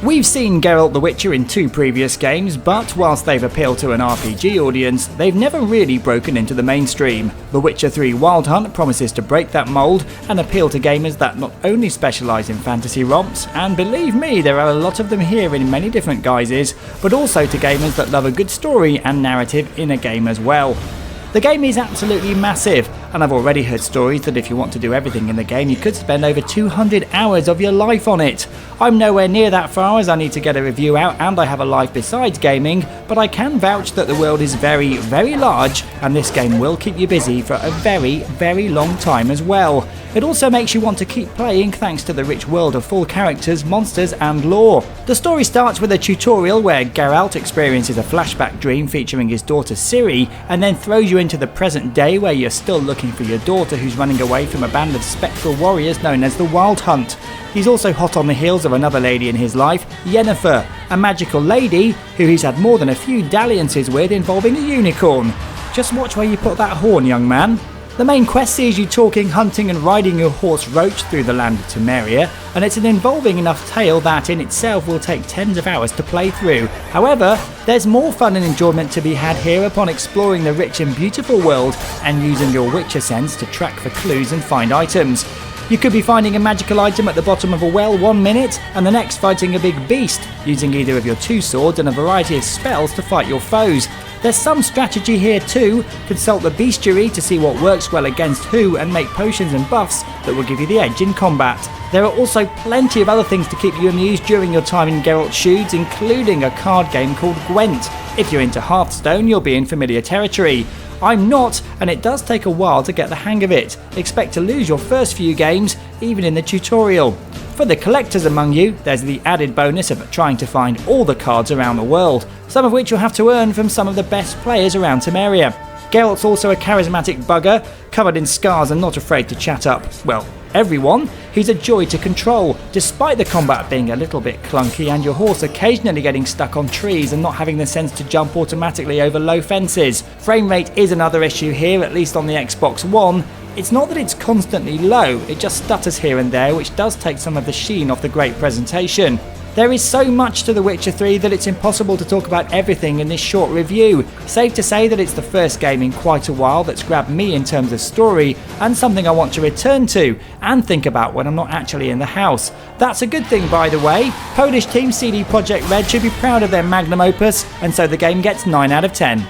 We've seen Geralt the Witcher in 2 previous games, but whilst they've appealed to an RPG audience, they've never really broken into the mainstream. The Witcher 3 Wild Hunt promises to break that mould and appeal to gamers that not only specialise in fantasy romps, and believe me, there are a lot of them here in many different guises, but also to gamers that love a good story and narrative in a game as well. The game is absolutely massive, and I've already heard stories that if you want to do everything in the game, you could spend over 200 hours of your life on it. I'm nowhere near that far as I need to get a review out and I have a life besides gaming, but I can vouch that the world is very, very large, and this game will keep you busy for a very, very long time as well. It also makes you want to keep playing thanks to the rich world of full characters, monsters and lore. The story starts with a tutorial where Geralt experiences a flashback dream featuring his daughter Ciri, and then throws you into the present day where you're still looking for your daughter who's running away from a band of spectral warriors known as the Wild Hunt. He's also hot on the heels of another lady in his life, Yennefer, a magical lady who he's had more than a few dalliances with involving a unicorn. Just watch where you put that horn, young man. The main quest sees you talking, hunting and riding your horse Roach through the land of Temeria, and it's an involving enough tale that in itself will take tens of hours to play through. However, there's more fun and enjoyment to be had here upon exploring the rich and beautiful world and using your Witcher sense to track for clues and find items. You could be finding a magical item at the bottom of a well 1 minute, and the next fighting a big beast, using either of your 2 swords and a variety of spells to fight your foes. There's some strategy here too. Consult the bestiary to see what works well against who and make potions and buffs that will give you the edge in combat. There are also plenty of other things to keep you amused during your time in Geralt's Shoes, including a card game called Gwent. If you're into Hearthstone, you'll be in familiar territory. I'm not, and it does take a while to get the hang of it. Expect to lose your first few games, even in the tutorial. For the collectors among you, there's the added bonus of trying to find all the cards around the world, some of which you'll have to earn from some of the best players around Temeria. Geralt's also a charismatic bugger, covered in scars and not afraid to chat up, well, everyone. He's a joy to control, despite the combat being a little bit clunky and your horse occasionally getting stuck on trees and not having the sense to jump automatically over low fences. Frame rate is another issue here, at least on the Xbox One. It's not that it's constantly low, it just stutters here and there, which does take some of the sheen off the great presentation. There is so much to The Witcher 3 that it's impossible to talk about everything in this short review. Safe to say that it's the first game in quite a while that's grabbed me in terms of story, and something I want to return to and think about when I'm not actually in the house. That's a good thing, by the way. Polish team CD Projekt Red should be proud of their magnum opus, and so the game gets 9 out of 10.